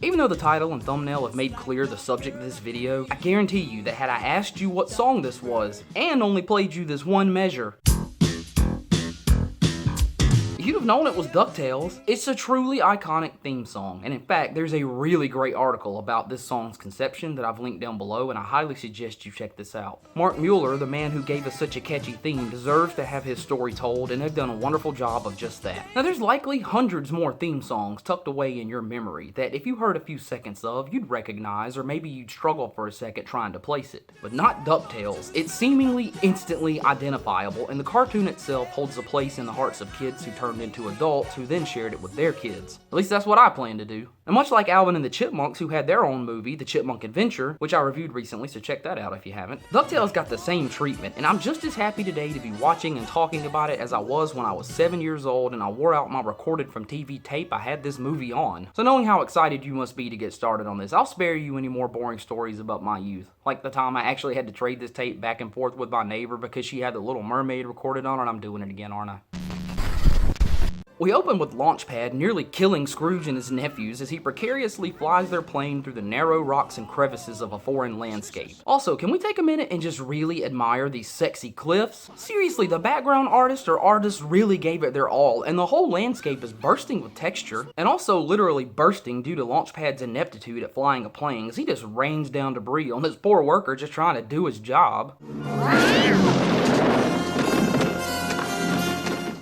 Even though the title and thumbnail have made clear the subject of this video, I guarantee you that had I asked you what song this was, and only played you this one measure, you'd have known it was DuckTales. It's a truly iconic theme song, and in fact, there's a really great article about this song's conception that I've linked down below, and I highly suggest you check this out. Mark Mueller, the man who gave us such a catchy theme, deserves to have his story told, and they've done a wonderful job of just that. Now, there's likely hundreds more theme songs tucked away in your memory that if you heard a few seconds of, you'd recognize, or maybe you'd struggle for a second trying to place it. But not DuckTales. It's seemingly instantly identifiable, and the cartoon itself holds a place in the hearts of kids who turned into adults who then shared it with their kids. At least that's what I plan to do. And much like Alvin and the Chipmunks, who had their own movie, The Chipmunk Adventure, which I reviewed recently, so check that out if you haven't, DuckTales got the same treatment, and I'm just as happy today to be watching and talking about it as I was when I was 7 years old and I wore out my recorded from TV tape I had this movie on. So knowing how excited you must be to get started on this, I'll spare you any more boring stories about my youth. Like the time I actually had to trade this tape back and forth with my neighbor because she had The Little Mermaid recorded on it. I'm doing it again, aren't I? We open with Launchpad nearly killing Scrooge and his nephews as he precariously flies their plane through the narrow rocks and crevices of a foreign landscape. Also, can we take a minute and just really admire these sexy cliffs? Seriously, the background artist or artists really gave it their all, and the whole landscape is bursting with texture, and also literally bursting due to Launchpad's ineptitude at flying a plane, as he just rains down debris on this poor worker just trying to do his job.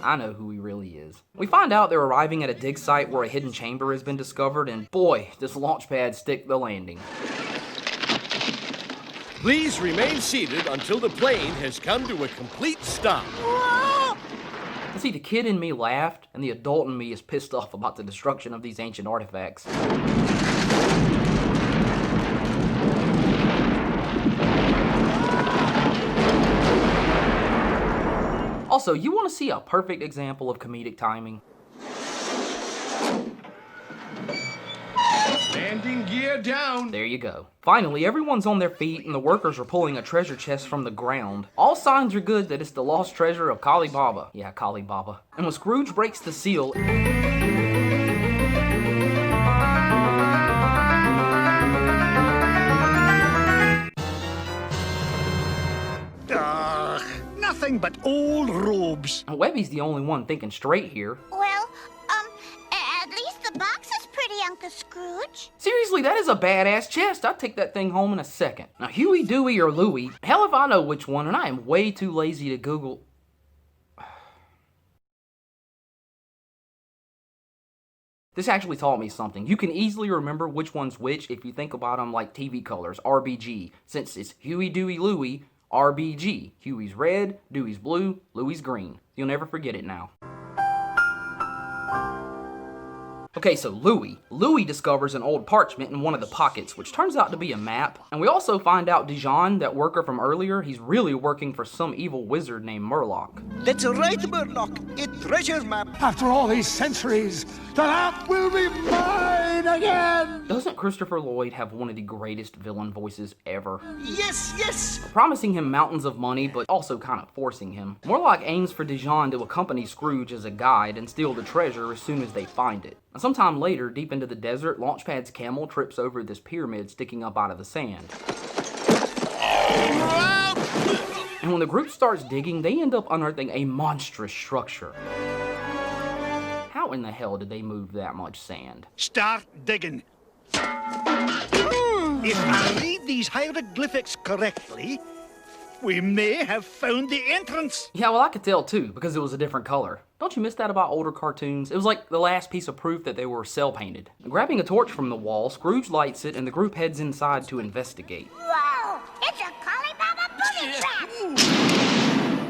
I know who he really is. We find out they're arriving at a dig site where a hidden chamber has been discovered, and boy, does Launchpad stick the landing. Please remain seated until the plane has come to a complete stop. See, the kid in me laughed, and the adult in me is pissed off about the destruction of these ancient artifacts. Also, you want to see a perfect example of comedic timing? Landing gear down. There you go. Finally, everyone's on their feet and the workers are pulling a treasure chest from the ground. All signs are good that it's the lost treasure of Collie Baba. Yeah, Collie Baba. And when Scrooge breaks the seal... Nothing but old robes. Webby's the only one thinking straight here. Well, at least the box is pretty, Uncle Scrooge. Seriously, that is a badass chest. I'd take that thing home in a second. Now, Huey, Dewey, or Louie, hell if I know which one, and I am way too lazy to Google. This actually taught me something. You can easily remember which one's which if you think about them like TV colors, RBG. Since it's Huey, Dewey, Louie, RBG. Huey's red, Dewey's blue, Louie's green. You'll never forget it now. Okay, so Louie. Louie discovers an old parchment in one of the pockets, which turns out to be a map. And we also find out Dijon, that worker from earlier, he's really working for some evil wizard named Murloc. That's right, Murloc. A treasure map. After all these centuries, the map will be mine again! Doesn't Christopher Lloyd have one of the greatest villain voices ever? Yes, yes! Promising him mountains of money, but also kind of forcing him. Murloc aims for Dijon to accompany Scrooge as a guide and steal the treasure as soon as they find it. Sometime later, deep into the desert, Launchpad's camel trips over this pyramid sticking up out of the sand. And when the group starts digging, they end up unearthing a monstrous structure. How in the hell did they move that much sand? Start digging. If I read these hieroglyphics correctly, we may have found the entrance. Yeah, well, I could tell too, because it was a different color. Don't you miss that about older cartoons? It was like the last piece of proof that they were cel painted. Grabbing a torch from the wall, Scrooge lights it and the group heads inside to investigate. Whoa! It's a Collie Baba booby trap!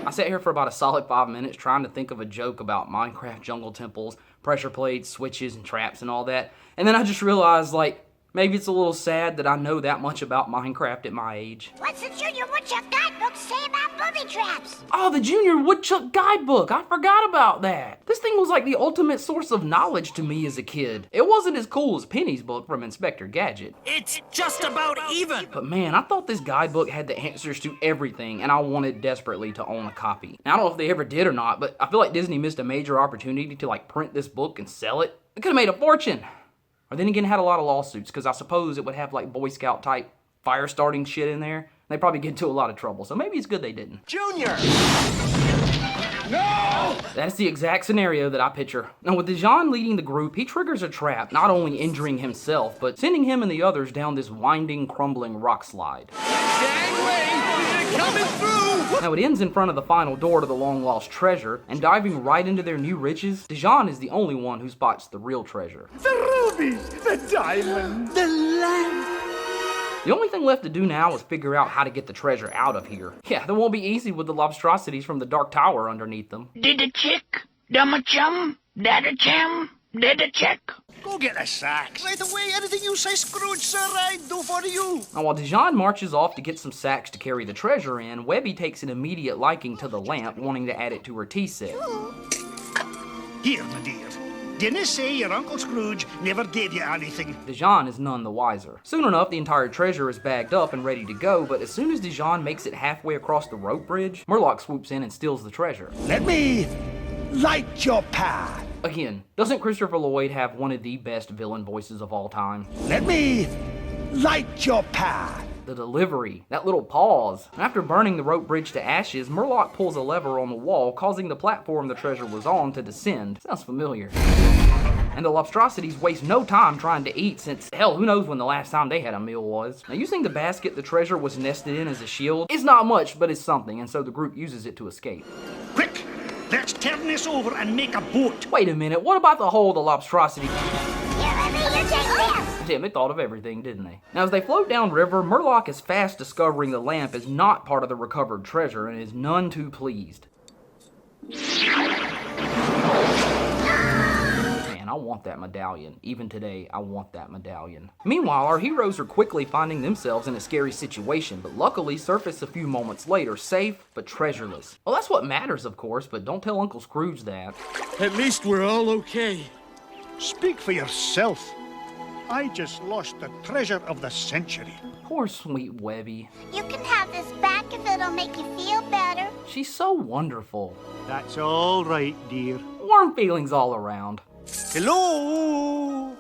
I sat here for about a solid 5 minutes trying to think of a joke about Minecraft jungle temples, pressure plates, switches, and traps and all that. And then I just realized, like, maybe it's a little sad that I know that much about Minecraft at my age. What's the Junior Woodchuck Guidebook say about booby traps? Oh, the Junior Woodchuck Guidebook. I forgot about that. This thing was like the ultimate source of knowledge to me as a kid. It wasn't as cool as Penny's book from Inspector Gadget. It's just about even. But man, I thought this guidebook had the answers to everything, and I wanted desperately to own a copy. Now, I don't know if they ever did or not, but I feel like Disney missed a major opportunity to like print this book and sell it. They could have made a fortune. Or then again, had a lot of lawsuits, because I suppose it would have like Boy Scout type fire starting shit in there. They'd probably get into a lot of trouble, so maybe it's good they didn't. Junior! That's the exact scenario that I picture. Now with Dijon leading the group, he triggers a trap, not only injuring himself, but sending him and the others down this winding, crumbling rock slide. Gangway! They're coming through! Now it ends in front of the final door to the long-lost treasure, and diving right into their new riches, Dijon is the only one who spots the real treasure. The rubies, the diamonds, the lamp. The only thing left to do now is figure out how to get the treasure out of here. Yeah, that won't be easy with the lobstrosities from the Dark Tower underneath them. Did a chick, dumb chum, dad a chum, did a chick. Go get the sacks. Right away, anything you say, Scrooge, sir, I do for you. Now while Dijon marches off to get some sacks to carry the treasure in, Webby takes an immediate liking to the lamp, wanting to add it to her tea set. Here, my dear. Didn't say your Uncle Scrooge never gave you anything. Dijon is none the wiser. Soon enough, the entire treasure is bagged up and ready to go, but as soon as Dijon makes it halfway across the rope bridge, Murloc swoops in and steals the treasure. Let me light your path. Again, doesn't Christopher Lloyd have one of the best villain voices of all time? Let me light your path. The delivery, that little pause. After burning the rope bridge to ashes, Murloc pulls a lever on the wall, causing the platform the treasure was on to descend. Sounds familiar. And the lobstrosities waste no time trying to eat, since, hell, who knows when the last time they had a meal was. Now, using the basket the treasure was nested in as a shield, it's not much, but it's something, and so the group uses it to escape. Quick, let's turn this over and make a boat. Wait a minute, what about the hole the lobstrosity... Here, Webby, you take this. Damn, they thought of everything, didn't they? Now, as they float downriver, Murloc is fast discovering the lamp is not part of the recovered treasure and is none too pleased. Man, I want that medallion. Even today, I want that medallion. Meanwhile, our heroes are quickly finding themselves in a scary situation, but luckily surface a few moments later, safe but treasureless. Well, that's what matters, of course, but don't tell Uncle Scrooge that. At least we're all okay. Speak for yourself. I just lost the treasure of the century. Poor sweet Webby. You can have this back if it'll make you feel better. She's so wonderful. That's all right, dear. Warm feelings all around. Hello?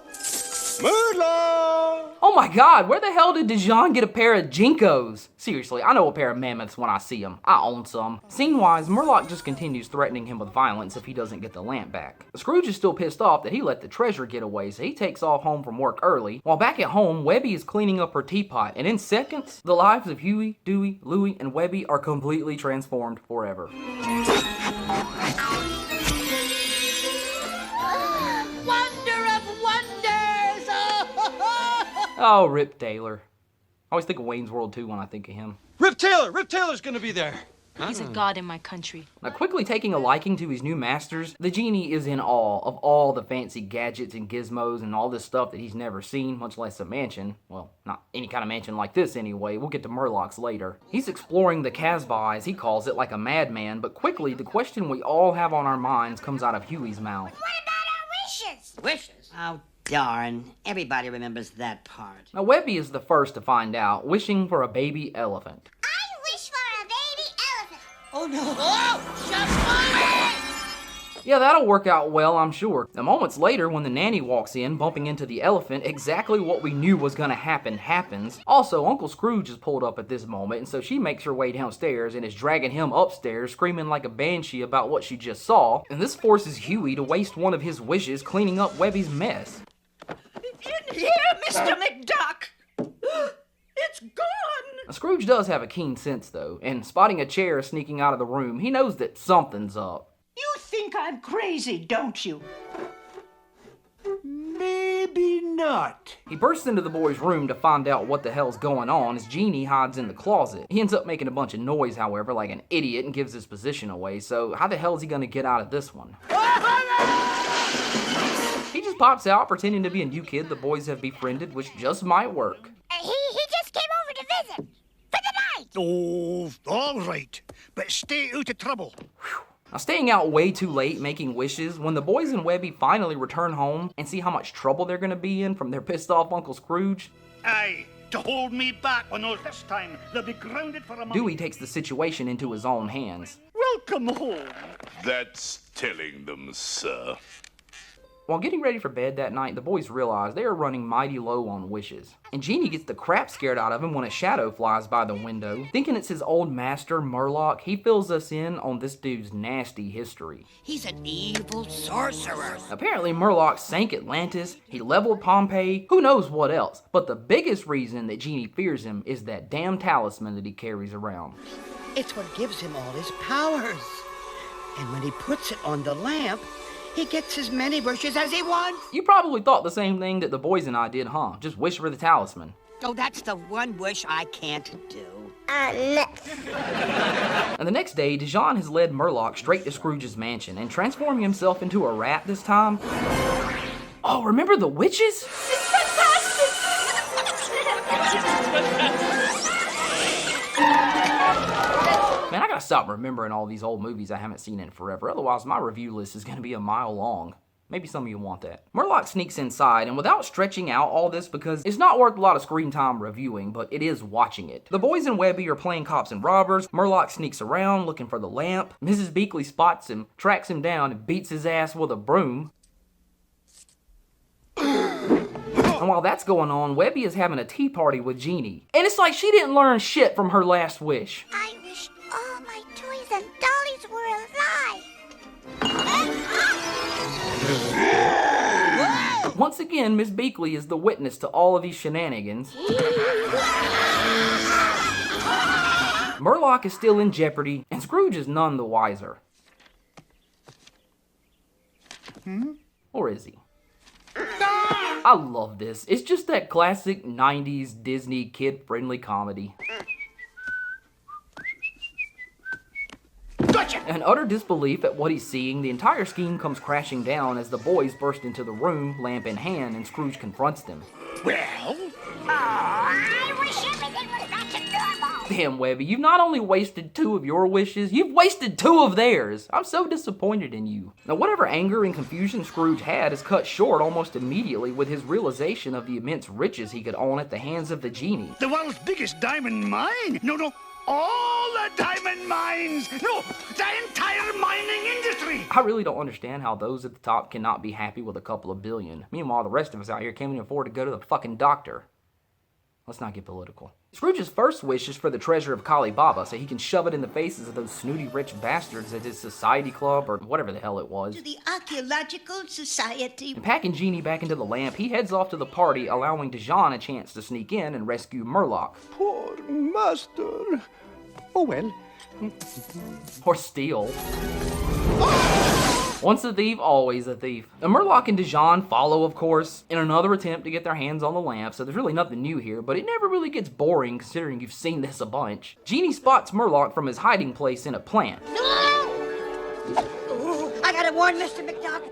Murloc! Oh my god, where the hell did Dijon get a pair of Jinkos? Seriously, I know a pair of mammoths when I see them. I own some. Scene-wise, Murloc just continues threatening him with violence if he doesn't get the lamp back. Scrooge is still pissed off that he let the treasure get away, so he takes off home from work early. While back at home, Webby is cleaning up her teapot, and in seconds, the lives of Huey, Dewey, Louie, and Webby are completely transformed forever. Oh, Rip Taylor. I always think of Wayne's World 2 when I think of him. Rip Taylor's gonna be there. He's a god in my country. Now, quickly taking a liking to his new masters, the Genie is in awe of all the fancy gadgets and gizmos and all this stuff that he's never seen, much less a mansion. Well, not any kind of mansion like this anyway. We'll get to Murloc's later. He's exploring the Casbah, as he calls it, like a madman, but quickly, the question we all have on our minds comes out of Huey's mouth. What about our wishes? Wishes? Oh, darn. Everybody remembers that part. Now, Webby is the first to find out, wishing for a baby elephant. I wish for a baby elephant. Oh, no. Oh, shut Yeah, that'll work out well, I'm sure. Now, moments later, when the nanny walks in, bumping into the elephant, exactly what we knew was gonna happen happens. Also, Uncle Scrooge is pulled up at this moment, and so she makes her way downstairs and is dragging him upstairs, screaming like a banshee about what she just saw. And this forces Huey to waste one of his wishes cleaning up Webby's mess. In here, Mr. McDuck. It's gone. Now, Scrooge does have a keen sense, though, and spotting a chair sneaking out of the room, he knows that something's up. You think I'm crazy, don't you? Maybe not. He bursts into the boy's room to find out what the hell's going on as Genie hides in the closet. He ends up making a bunch of noise, however, like an idiot, and gives his position away, so how the hell is he gonna get out of this one? He just pops out pretending to be a new kid the boys have befriended, which just might work. He just came over to visit. For the night. Oh, all right. But stay out of trouble. Now, staying out way too late making wishes, when the boys and Webby finally return home and see how much trouble they're gonna be in from their pissed off Uncle Scrooge, Aye, to hold me back on all this time, they'll be grounded for a month. Dewey takes the situation into his own hands. Welcome home. That's telling them, sir. While getting ready for bed that night, the boys realize they are running mighty low on wishes. And Genie gets the crap scared out of him when a shadow flies by the window. Thinking it's his old master, Murloc, he fills us in on this dude's nasty history. He's an evil sorcerer. Apparently, Murloc sank Atlantis, he leveled Pompeii, who knows what else. But the biggest reason that Genie fears him is that damn talisman that he carries around. It's what gives him all his powers. And when he puts it on the lamp, he gets as many wishes as he wants. You probably thought the same thing that the boys and I did, huh? Just wish for the talisman. Oh, that's the one wish I can't do. And the next day, Dijon has led Murloc straight to Scrooge's mansion and transforming himself into a rat this time. Oh, remember the witches? It's fantastic! Man, I gotta stop remembering all these old movies I haven't seen in forever, otherwise my review list is gonna be a mile long. Maybe some of you want that. Murloc sneaks inside, and without stretching out all this because it's not worth a lot of screen time reviewing, but it is watching it. The boys and Webby are playing cops and robbers, Murloc sneaks around looking for the lamp, Mrs. Beakley spots him, tracks him down, and beats his ass with a broom. And while that's going on, Webby is having a tea party with Genie. And it's like she didn't learn shit from her last wish. I wish all my toys and dollies were alive. Once again, Miss Beakley is the witness to all of these shenanigans. Murloc is still in jeopardy, and Scrooge is none the wiser. Or is he? I love this. It's just that classic 90s Disney kid-friendly comedy. Gotcha! In utter disbelief at what he's seeing, the entire scheme comes crashing down as the boys burst into the room, lamp in hand, and Scrooge confronts them. Well? I wish everything was back to normal. Damn, Webby, you've not only wasted 2 of your wishes, you've wasted 2 of theirs. I'm so disappointed in you. Now, whatever anger and confusion Scrooge had is cut short almost immediately with his realization of the immense riches he could own at the hands of the Genie. The world's biggest diamond mine. No. All the diamond mines. No, the entire mining industry. I really don't understand how those at the top cannot be happy with a couple of billion. Meanwhile, the rest of us out here can't even afford to go to the fucking doctor. Let's not get political. Scrooge's first wish is for the treasure of Collie Baba so he can shove it in the faces of those snooty rich bastards at his society club or whatever the hell it was. To the Archaeological Society. And packing Genie back into the lamp, he heads off to the party, allowing Dijon a chance to sneak in and rescue Murloc. Poor master. Oh well. Or steal. Once a thief, always a thief. And Murloc and Dijon follow, of course, in another attempt to get their hands on the lamp, so there's really nothing new here, but it never really gets boring considering you've seen this a bunch. Genie spots Murloc from his hiding place in a plant. I gotta warn Mr. McDuck.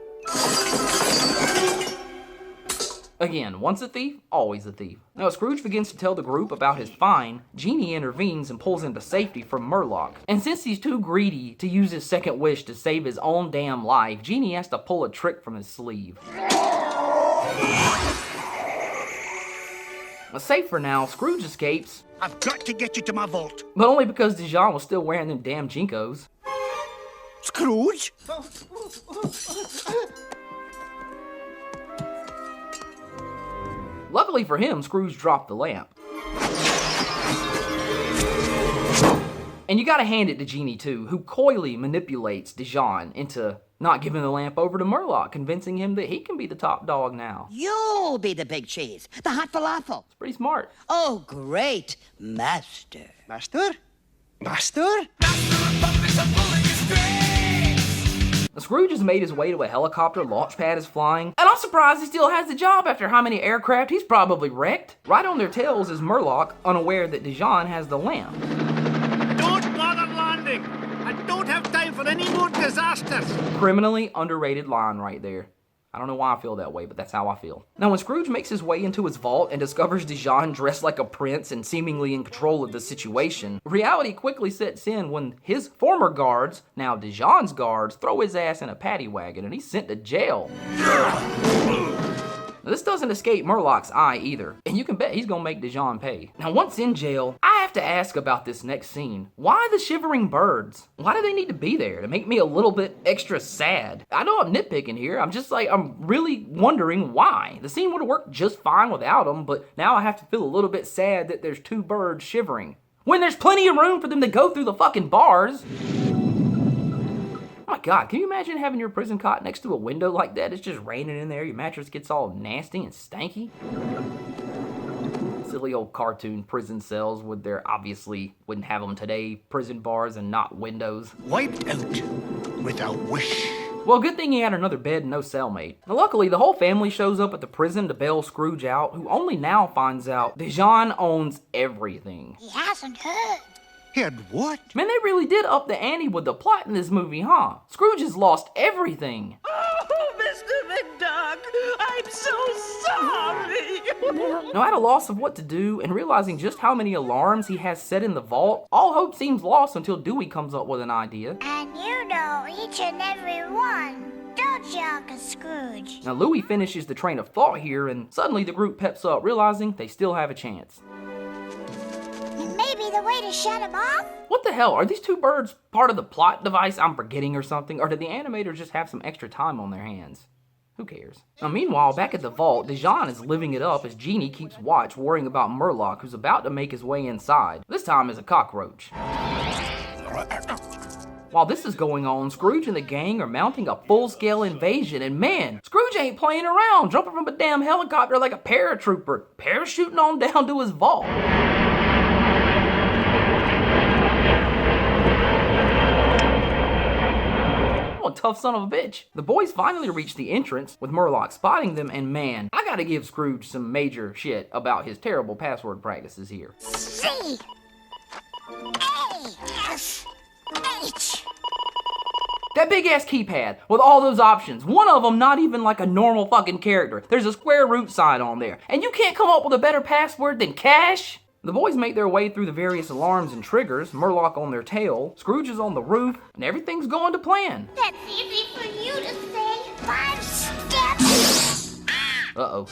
Again, once a thief, always a thief. Now, as Scrooge begins to tell the group about his find, Genie intervenes and pulls him to safety from Murloc. And since he's too greedy to use his second wish to save his own damn life, Genie has to pull a trick from his sleeve. But safe for now, Scrooge escapes. I've got to get you to my vault. But only because Dijon was still wearing them damn Jinkos. Scrooge? Luckily for him, Scrooge dropped the lamp. And you gotta hand it to Genie too, who coyly manipulates Dijon into not giving the lamp over to Murloc, convincing him that he can be the top dog now. You'll be the big cheese, the hot falafel. It's pretty smart. Oh, great, master. Master? Master? Scrooge has made his way to a helicopter launch pad is flying, and I'm surprised he still has the job after how many aircraft he's probably wrecked. Right on their tails is Murloc, unaware that Dijon has the lamp. Don't bother landing. I don't have time for any more disasters. Criminally underrated line right there. I don't know why I feel that way, but that's how I feel. Now, when Scrooge makes his way into his vault and discovers Dijon dressed like a prince and seemingly in control of the situation, reality quickly sets in when his former guards, now Dijon's guards, throw his ass in a paddy wagon and he's sent to jail. Now, this doesn't escape Murloc's eye either, and you can bet he's gonna make Dijon pay. Now, once in jail, I have have to ask about this next scene. Why the shivering birds? Why do they need to be there? To make me a little bit extra sad. I know I'm nitpicking here. I'm really wondering why. The scene would have worked just fine without them, but now I have to feel a little bit sad that there's two birds shivering. When there's plenty of room for them to go through the fucking bars. Oh my God, can you imagine having your prison cot next to a window like that? It's just raining in there, your mattress gets all nasty and stanky. Silly old cartoon prison cells with their, obviously wouldn't have them today, prison bars and not windows. Wiped out with a wish. Well, good thing he had another bed and no cellmate. Now, luckily, the whole family shows up at the prison to bail Scrooge out, who only now finds out Dijon owns everything. He hasn't heard. He had what? Man, they really did up the ante with the plot in this movie, huh? Scrooge has lost everything. Oh, Mr. McDuck, I'm so sorry. Now, at a loss of what to do and realizing just how many alarms he has set in the vault, all hope seems lost until Dewey comes up with an idea. And you know each and every one, don't you, Uncle Scrooge? Now, Louie finishes the train of thought here, and suddenly the group peps up, realizing they still have a chance. Maybe the way to shut him off? What the hell? Are these two birds part of the plot device I'm forgetting or something? Or did the animators just have some extra time on their hands? Who cares? Now, meanwhile, back at the vault, Dijon is living it up as Genie keeps watch, worrying about Murloc, who's about to make his way inside. This time as a cockroach. While this is going on, Scrooge and the gang are mounting a full-scale invasion, and man, Scrooge ain't playing around, jumping from a damn helicopter like a paratrooper, parachuting on down to his vault. Tough son of a bitch. The boys finally reach the entrance, with Murloc spotting them, and man, I gotta give Scrooge some major shit about his terrible password practices here. C A S H. That big ass keypad with all those options, one of them not even like a normal fucking character. There's a square root sign on there, and you can't come up with a better password than cash? The boys make their way through the various alarms and triggers, Murloc on their tail, Scrooge is on the roof, and everything's going to plan. That's easy for you to say. 5 steps. Uh-oh.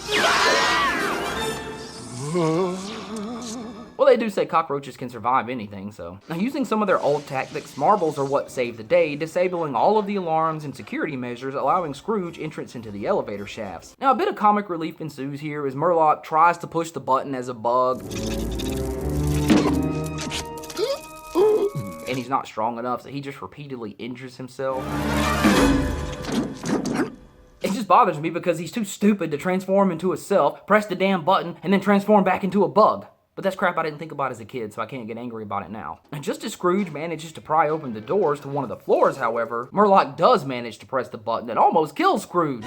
Well, they do say cockroaches can survive anything, so. Now, using some of their old tactics, marbles are what saved the day, disabling all of the alarms and security measures, allowing Scrooge entrance into the elevator shafts. Now, a bit of comic relief ensues here as Murloc tries to push the button as a bug. And he's not strong enough, so he just repeatedly injures himself. It just bothers me because he's too stupid to transform into a self, press the damn button, and then transform back into a bug. But that's crap I didn't think about as a kid, so I can't get angry about it now. And just as Scrooge manages to pry open the doors to one of the floors, however, Murloc does manage to press the button that almost kills Scrooge.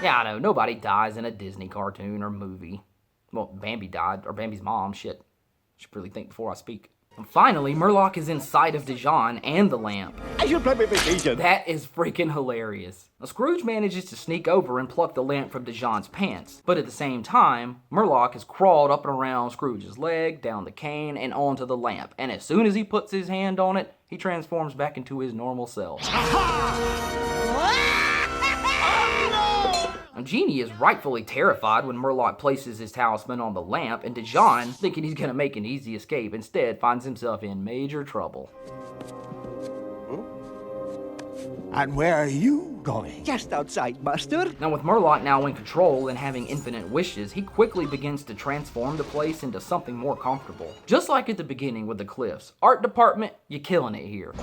Yeah, I know, nobody dies in a Disney cartoon or movie. Well, Bambi died, or Bambi's mom, shit. Should really think before I speak. And finally, Murloc is in sight of Dijon and the lamp. I should plan my vacation. That is freaking hilarious. Now, Scrooge manages to sneak over and pluck the lamp from Dijon's pants. But at the same time, Murloc has crawled up and around Scrooge's leg, down the cane, and onto the lamp. And as soon as he puts his hand on it, he transforms back into his normal self. Now, Genie is rightfully terrified when Murloc places his talisman on the lamp, and Dijon, thinking he's gonna make an easy escape, instead finds himself in major trouble. And where are you going? Just outside, Buster. Now, with Murloc now in control and having infinite wishes, he quickly begins to transform the place into something more comfortable. Just like at the beginning with the cliffs. Art department, you're killing it here.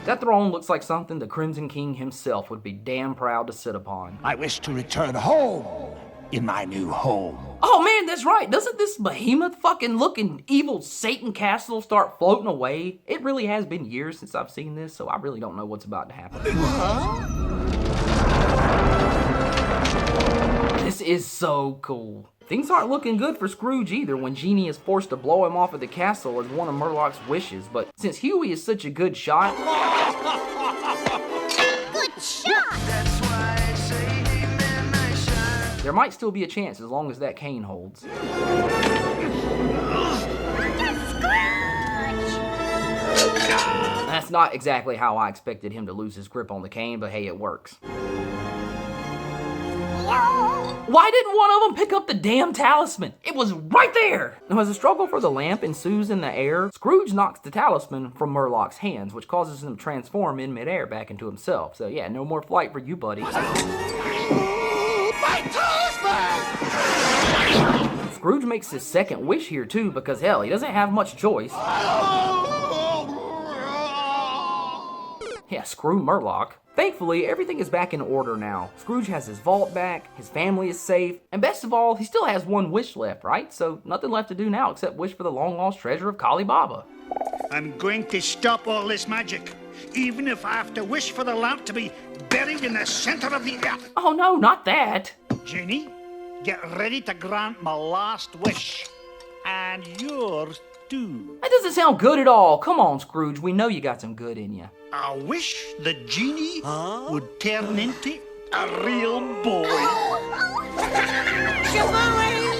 That throne looks like something the Crimson King himself would be damn proud to sit upon. I wish to return home in my new home. Oh man, that's right. Doesn't this behemoth fucking looking evil Satan castle start floating away? It really has been years since I've seen this, so I really don't know what's about to happen. This is so cool. Things aren't looking good for Scrooge either when Genie is forced to blow him off of the castle as one of Murloc's wishes, but since Huey is such a good shot... Good shot! There might still be a chance as long as that cane holds. That's not exactly how I expected him to lose his grip on the cane, but hey, it works. Why didn't one of them pick up the damn talisman? It was right there! Now, as the struggle for the lamp ensues in the air, Scrooge knocks the talisman from Murlock's hands, which causes him to transform in midair back into himself. So yeah, no more flight for you, buddy. My talisman! Scrooge makes his second wish here too, because hell, he doesn't have much choice. Yeah, screw Murlock. Thankfully, everything is back in order now. Scrooge has his vault back, his family is safe, and best of all, he still has one wish left, right? So nothing left to do now except wish for the long-lost treasure of Collie Baba. I'm going to stop all this magic, even if I have to wish for the lamp to be buried in the center of the earth. Oh no, not that. Genie, get ready to grant my last wish. And yours too. That doesn't sound good at all. Come on, Scrooge, we know you got some good in you. I wish the genie would turn into a real boy.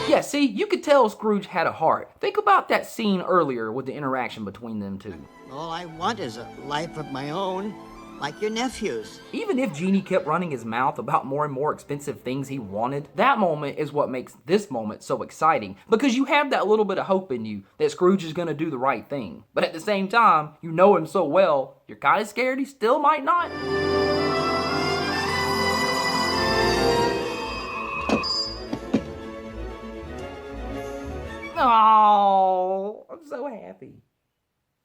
Yeah, see, you could tell Scrooge had a heart. Think about that scene earlier with the interaction between them two. All I want is a life of my own, like your nephew's. Even if Genie kept running his mouth about more and more expensive things he wanted, that moment is what makes this moment so exciting, because you have that little bit of hope in you that Scrooge is going to do the right thing. But at the same time, you know him so well, you're kind of scared he still might not. Oh, I'm so happy.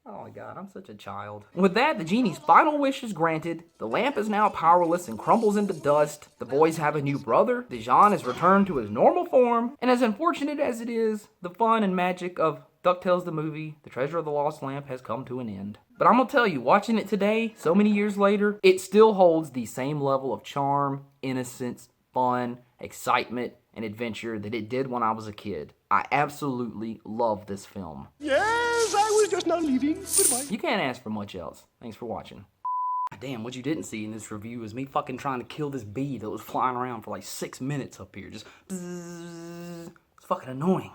Oh my god, I'm such a child. With that, the genie's final wish is granted. The lamp is now powerless and crumbles into dust. The boys have a new brother. Dijon has returned to his normal form. And as unfortunate as it is, the fun and magic of DuckTales the movie, The Treasure of the Lost Lamp, has come to an end. But I'm gonna tell you, watching it today, so many years later, it still holds the same level of charm, innocence, fun, excitement, and adventure that it did when I was a kid. I absolutely love this film. Yes, I was just now leaving. Goodbye. You can't ask for much else. Thanks for watching. Damn, what you didn't see in this review is me fucking trying to kill this bee that was flying around for like 6 minutes up here. Just bzzz. It's fucking annoying.